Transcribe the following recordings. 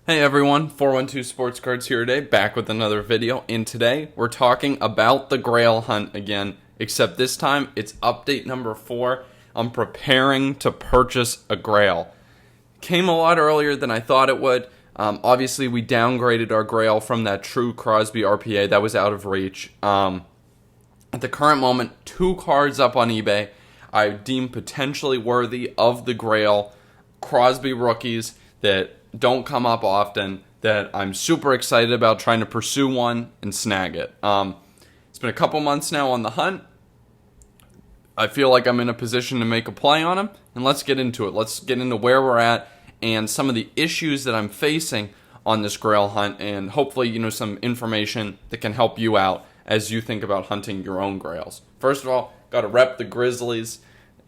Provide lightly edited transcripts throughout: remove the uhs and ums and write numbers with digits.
Hey everyone, 412 Sports Cards here today, back with another video, and today we're talking about the Grail hunt again, except this time it's update number 4. I'm preparing to purchase a Grail. Came a lot earlier than I thought it would. Obviously we downgraded our Grail from that true Crosby RPA, that was out of reach. At the current moment, 2 cards up on eBay I deem potentially worthy of the Grail Crosby rookies that don't come up often, that I'm super excited about trying to pursue one and snag it. It's been a couple months now on the hunt. I feel like I'm in a position to make a play on them, and let's get into it. Let's get into where we're at and some of the issues that I'm facing on this Grail hunt, and hopefully, some information that can help you out as you think about hunting your own Grails. First of all, got to rep the Grizzlies.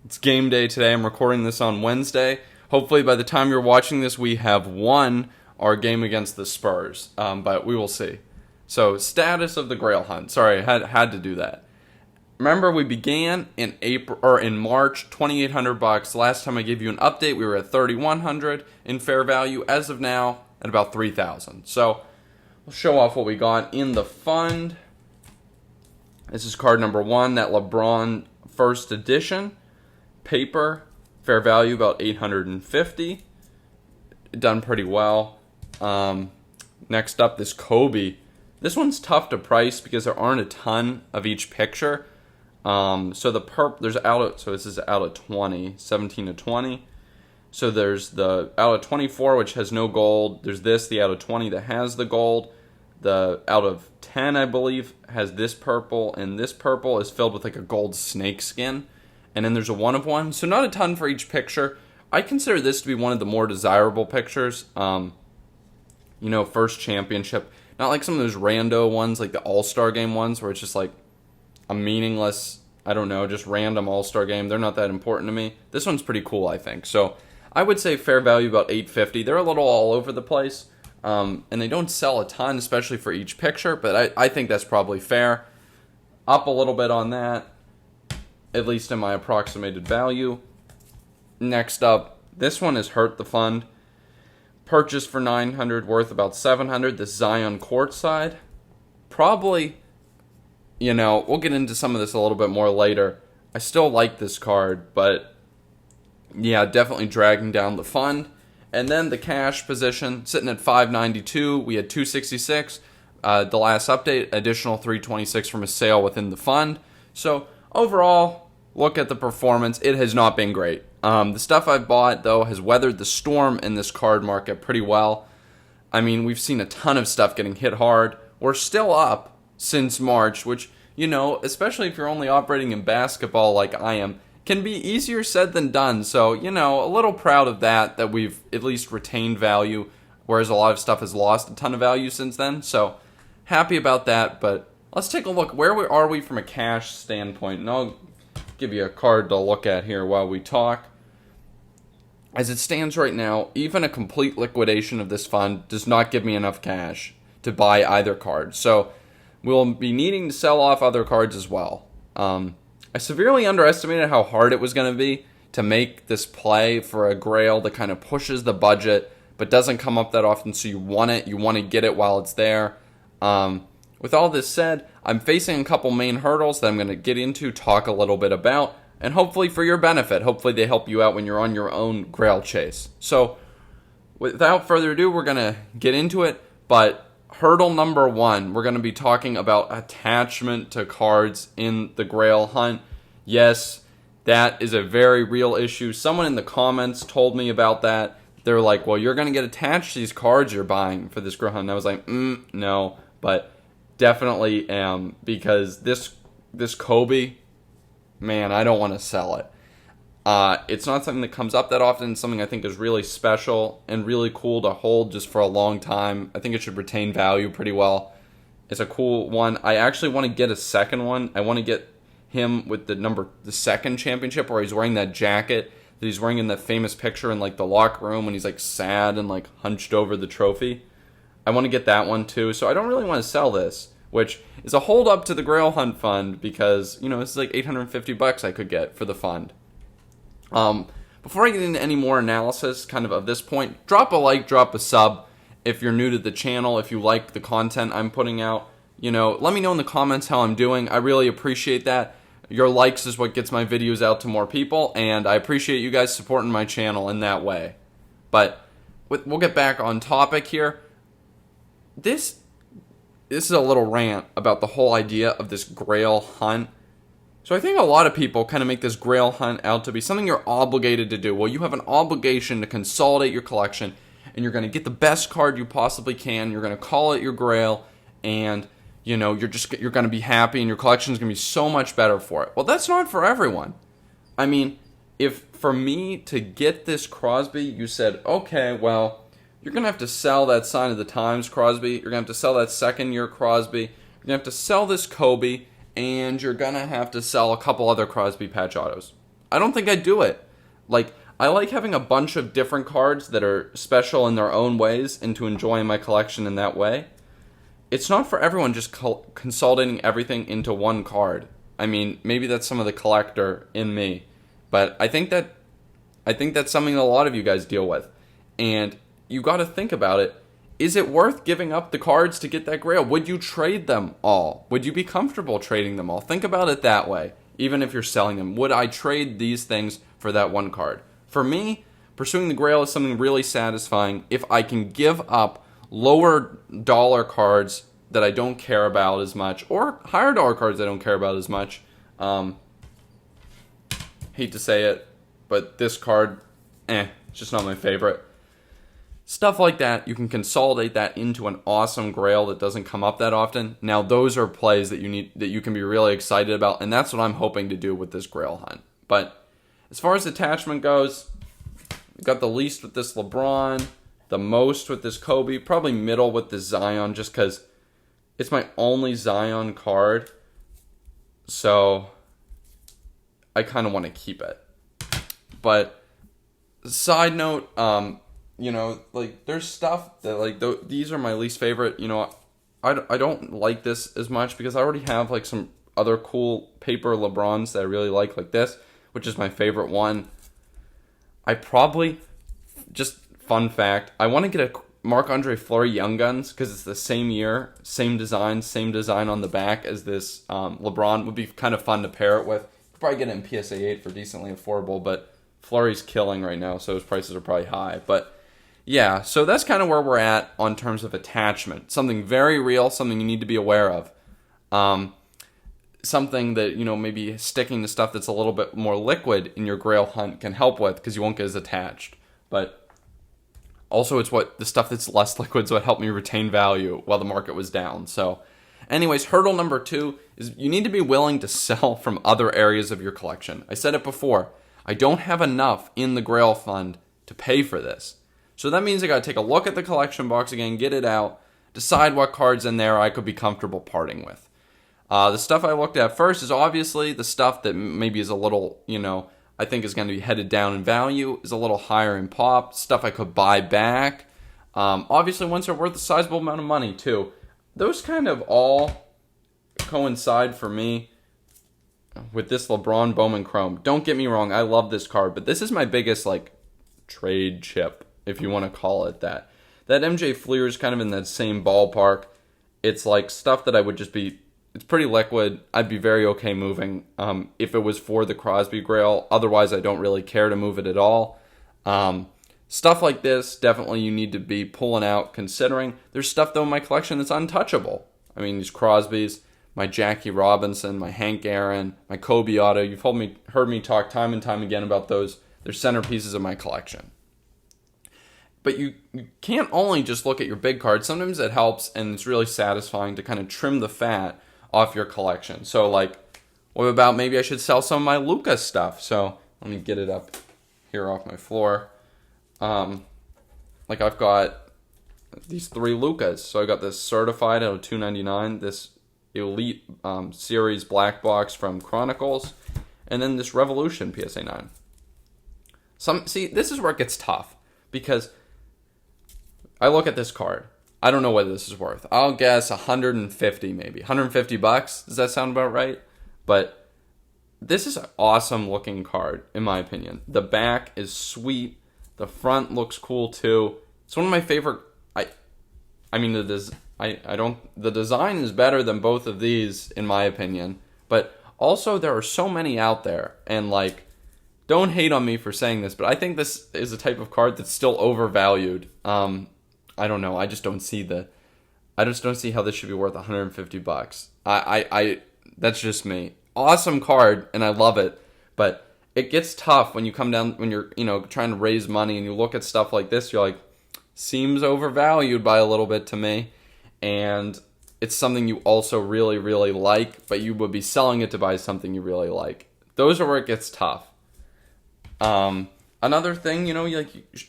It's game day today. I'm recording this on Wednesday. Hopefully, by the time you're watching this, we have won our game against the Spurs, but we will see. So, status of the Grail hunt. Sorry, I had to do that. Remember, we began in March, $2,800. Last time I gave you an update, we were at $3,100 in fair value. As of now, at about $3,000. So, we'll show off what we got in the fund. This is card number 1, that LeBron first edition paper. Fair value about $850. Done pretty well. Next up, this Kobe. This one's tough to price because there aren't a ton of each picture. So this is out of 20, 17 to 20. So there's the out of 24, which has no gold. There's the out of 20 that has the gold. The out of 10, I believe, has this purple, and this purple is filled with like a gold snake skin. And then there's a 1 of 1, so not a ton for each picture. I consider this to be one of the more desirable pictures. First championship. Not like some of those rando ones, like the All-Star Game ones, where it's just like a meaningless, just random All-Star Game. They're not that important to me. This one's pretty cool, I think. So I would say fair value about $850. They're a little all over the place, and they don't sell a ton, especially for each picture, but I think that's probably fair. Up a little bit on that, at least in my approximated value. Next up, this one has hurt the fund. Purchased for $900, worth about $700. This Zion courtside. Probably, we'll get into some of this a little bit more later. I still like this card, but yeah, definitely dragging down the fund. And then the cash position, sitting at $592. We had $266. The last update, additional $326 from a sale within the fund. So overall, look at the performance. It has not been great. The stuff I've bought, though, has weathered the storm in this card market pretty well. I mean, we've seen a ton of stuff getting hit hard. We're still up since March, which, especially if you're only operating in basketball like I am, can be easier said than done. So, a little proud of that we've at least retained value, whereas a lot of stuff has lost a ton of value since then. So, happy about that, but let's take a look. Where are we from a cash standpoint? And I'll give you a card to look at here while we talk. As it stands right now, even a complete liquidation of this fund does not give me enough cash to buy either card. So we'll be needing to sell off other cards as well. I severely underestimated how hard it was going to be to make this play for a Grail that kind of pushes the budget but doesn't come up that often, so you want it. You want to get it while it's there. With all this said, I'm facing a couple main hurdles that I'm going to get into, talk a little bit about, and hopefully for your benefit. Hopefully they help you out when you're on your own Grail chase. So, without further ado, we're going to get into it. But hurdle number 1, we're going to be talking about attachment to cards in the Grail hunt. Yes, that is a very real issue. Someone in the comments told me about that. They're like, well, you're going to get attached to these cards you're buying for this Grail hunt. And I was like, no, but definitely am, because this Kobe, man, I don't want to sell it. It's not something that comes up that often. It's something I think is really special and really cool to hold just for a long time. I think it should retain value pretty well. It's a cool one. I actually want to get a second one. I want to get him with the second championship, where he's wearing that jacket that he's wearing in that famous picture in like the locker room when he's like sad and like hunched over the trophy. I want to get that one too. So I don't really want to sell this, which is a hold up to the Grail Hunt Fund, because, this is like $850 I could get for the fund. Before I get into any more analysis kind of this point, drop a like, drop a sub, if you're new to the channel, if you like the content I'm putting out. Let me know in the comments how I'm doing. I really appreciate that. Your likes is what gets my videos out to more people, and I appreciate you guys supporting my channel in that way. But we'll get back on topic here. This is a little rant about the whole idea of this Grail hunt. So I think a lot of people kind of make this Grail hunt out to be something you're obligated to do. Well, you have an obligation to consolidate your collection, and you're going to get the best card you possibly can. You're going to call it your Grail, and you're going to be happy, and your collection is going to be so much better for it. Well, that's not for everyone. I mean, if for me to get this Crosby, you said, okay, well, you're going to have to sell that Sign of the Times Crosby. You're going to have to sell that second-year Crosby. You're going to have to sell this Kobe, and you're going to have to sell a couple other Crosby patch autos. I don't think I'd do it. I like having a bunch of different cards that are special in their own ways and to enjoy my collection in that way. It's not for everyone just consolidating everything into one card. I mean, maybe that's some of the collector in me, but I think that's something that a lot of you guys deal with. And you got to think about it. Is it worth giving up the cards to get that Grail? Would you trade them all? Would you be comfortable trading them all? Think about it that way, even if you're selling them. Would I trade these things for that one card? For me, pursuing the Grail is something really satisfying if I can give up lower dollar cards that I don't care about as much, or higher dollar cards I don't care about as much. Hate to say it, but this card, it's just not my favorite. Stuff like that, you can consolidate that into an awesome Grail that doesn't come up that often. Now, those are plays that you can be really excited about, and that's what I'm hoping to do with this Grail hunt. But as far as attachment goes, we got the least with this LeBron, the most with this Kobe, probably middle with this Zion, just because it's my only Zion card. So I kind of want to keep it. But side note, there's stuff that these are my least favorite. I don't like this as much because I already have some other cool paper LeBrons that I really like this, which is my favorite one. I probably, just fun fact, I want to get a Marc-Andre Fleury Young Guns because it's the same year, same design on the back as this LeBron. Would be kind of fun to pair it with. Probably get it in PSA 8 for decently affordable, but Fleury's killing right now, so his prices are probably high. But yeah, so that's kind of where we're at on terms of attachment. Something very real, something you need to be aware of. Something that, maybe sticking to stuff that's a little bit more liquid in your Grail hunt can help with because you won't get as attached. But also it's the stuff that's less liquid is what helped me retain value while the market was down. So anyways, hurdle number 2 is you need to be willing to sell from other areas of your collection. I said it before. I don't have enough in the Grail fund to pay for this. So that means I got to take a look at the collection box again, get it out, decide what cards in there I could be comfortable parting with. The stuff I looked at first is obviously the stuff that maybe is a little, I think is going to be headed down in value, is a little higher in pop, stuff I could buy back. Obviously, ones that are worth a sizable amount of money, too. Those kind of all coincide for me with this LeBron Bowman Chrome. Don't get me wrong, I love this card, but this is my biggest, trade chip, if you want to call it that. That MJ Fleer is kind of in that same ballpark. It's stuff that I would just be... It's pretty liquid. I'd be very okay moving if it was for the Crosby Grail. Otherwise, I don't really care to move it at all. Stuff like this, definitely you need to be pulling out, considering. There's stuff, though, in my collection that's untouchable. I mean, these Crosbys, my Jackie Robinson, my Hank Aaron, my Kobe auto. You've heard me talk time and time again about those. They're centerpieces of my collection. But you can't only just look at your big cards. Sometimes it helps, and it's really satisfying to kind of trim the fat off your collection. So, what about maybe I should sell some of my Luka stuff? So, let me get it up here off my floor. I've got these 3 Lukas. So, I got this certified out of $2.99, this Elite Series Black Box from Chronicles, and then this Revolution PSA 9. See, this is where it gets tough, because I look at this card. I don't know what this is worth. I'll guess 150 maybe. $150? Does that sound about right? But this is an awesome looking card, in my opinion. The back is sweet. The front looks cool too. It's one of my favorite... I mean, the design is better than both of these, in my opinion. But also, there are so many out there. And, like, don't hate on me for saying this, but I think this is a type of card that's still overvalued. I don't know. I just don't see how this should be worth $150. That's just me. Awesome card, and I love it, but it gets tough when you're, trying to raise money and you look at stuff like this, you're like, seems overvalued by a little bit to me, and it's something you also really, really like, but you would be selling it to buy something you really like. Those are where it gets tough. Another thing,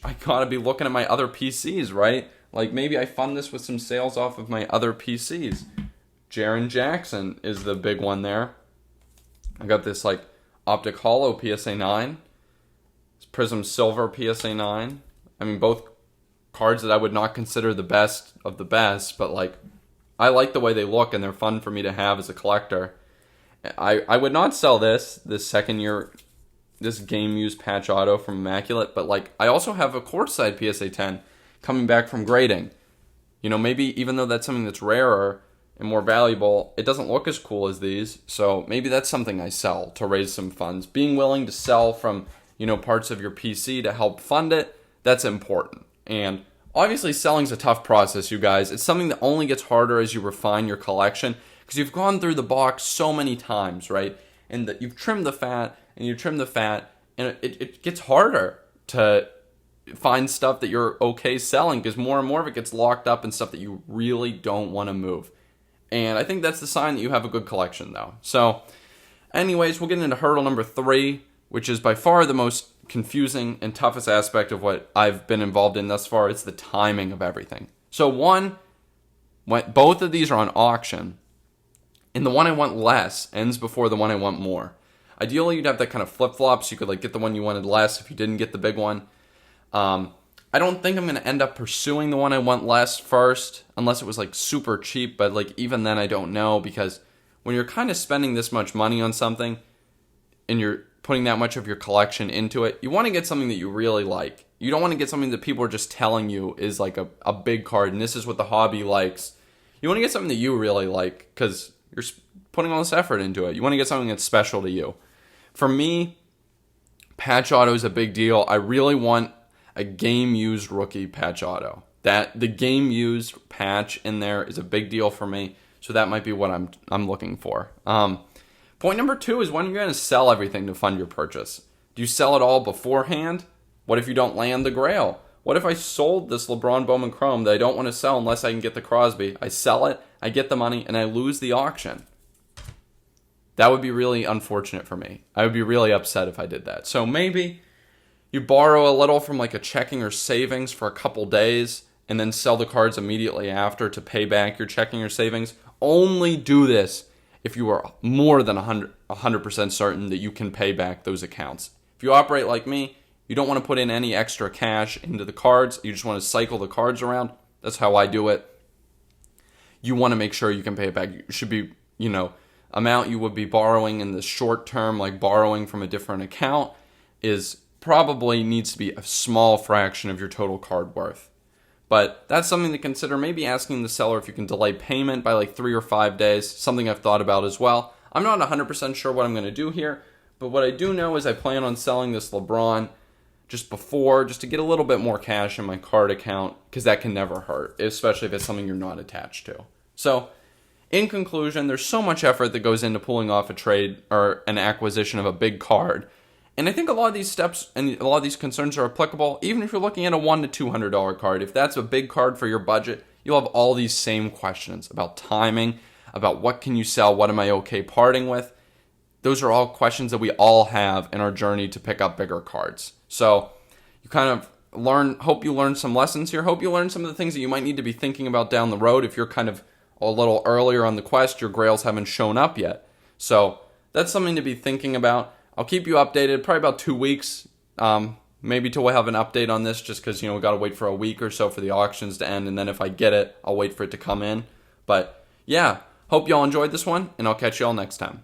I gotta be looking at my other PCs, right? Like, maybe I fund this with some sales off of my other PCs. Jaren Jackson is the big one there. I got this, like, Optic Holo PSA 9. Prism Silver PSA 9. I mean, both cards that I would not consider the best of the best, but, like, I like the way they look, and they're fun for me to have as a collector. I would not sell this second year, this game used patch auto from Immaculate, but, like, I also have a courtside PSA 10 coming back from grading. Maybe even though that's something that's rarer and more valuable, it doesn't look as cool as these, so maybe that's something I sell to raise some funds. Being willing to sell from, parts of your PC to help fund it, that's important. And obviously selling is a tough process, you guys. It's something that only gets harder as you refine your collection, because you've gone through the box so many times, right? And that you've trimmed the fat, and you trim the fat, and it gets harder to find stuff that you're okay selling, because more and more of it gets locked up in stuff that you really don't want to move. And I think that's the sign that you have a good collection, though. So, anyways, we'll get into hurdle number 3, which is by far the most confusing and toughest aspect of what I've been involved in thus far. It's the timing of everything. So both of these are on auction, and the one I want less ends before the one I want more. Ideally, you'd have that kind of flip-flop, so you could, like, get the one you wanted less if you didn't get the big one. I don't think I'm going to end up pursuing the one I want less first, unless it was, like, super cheap, but, like, even then I don't know, because when you're kind of spending this much money on something, and you're putting that much of your collection into it, you want to get something that you really like. You don't want to get something that people are just telling you is, like, a big card, and this is what the hobby likes. You want to get something that you really like, because you're putting all this effort into it. You want to get something that's special to you. For me, patch auto is a big deal. I really want a game-used rookie patch auto. The game-used patch in there is a big deal for me, so that might be what I'm looking for. Point number 2 is when you're going to sell everything to fund your purchase. Do you sell it all beforehand? What if you don't land the Grail? What if I sold this LeBron Bowman Chrome that I don't want to sell unless I can get the Crosby? I sell it, I get the money, and I lose the auction. That would be really unfortunate for me. I would be really upset if I did that. So maybe you borrow a little from, like, a checking or savings for a couple days and then sell the cards immediately after to pay back your checking or savings. Only do this if you are more than 100% certain that you can pay back those accounts. If you operate like me, you don't want to put in any extra cash into the cards. You just want to cycle the cards around. That's how I do it. You want to make sure you can pay it back. It should be, amount you would be borrowing in the short term, like borrowing from a different account, is probably needs to be a small fraction of your total card worth. But that's something to consider. Maybe asking the seller if you can delay payment by like 3 or 5 days, something I've thought about as well. I'm not 100% sure what I'm going to do here, but what I do know is I plan on selling this LeBron just to get a little bit more cash in my card account, because that can never hurt, especially if it's something you're not attached to. So, in conclusion, there's so much effort that goes into pulling off a trade or an acquisition of a big card. And I think a lot of these steps and a lot of these concerns are applicable, even if you're looking at a $100 to $200 card. If that's a big card for your budget, you'll have all these same questions about timing, about what can you sell, what am I okay parting with. Those are all questions that we all have in our journey to pick up bigger cards. So you kind of hope you learn some lessons here. Hope you learn some of the things that you might need to be thinking about down the road. If you're kind of a little earlier on the quest, your grails haven't shown up yet. So that's something to be thinking about. I'll keep you updated, probably about 2 weeks, maybe till we have an update on this, just because, we got to wait for a week or so for the auctions to end, and then if I get it, I'll wait for it to come in. But yeah, hope y'all enjoyed this one, and I'll catch y'all next time.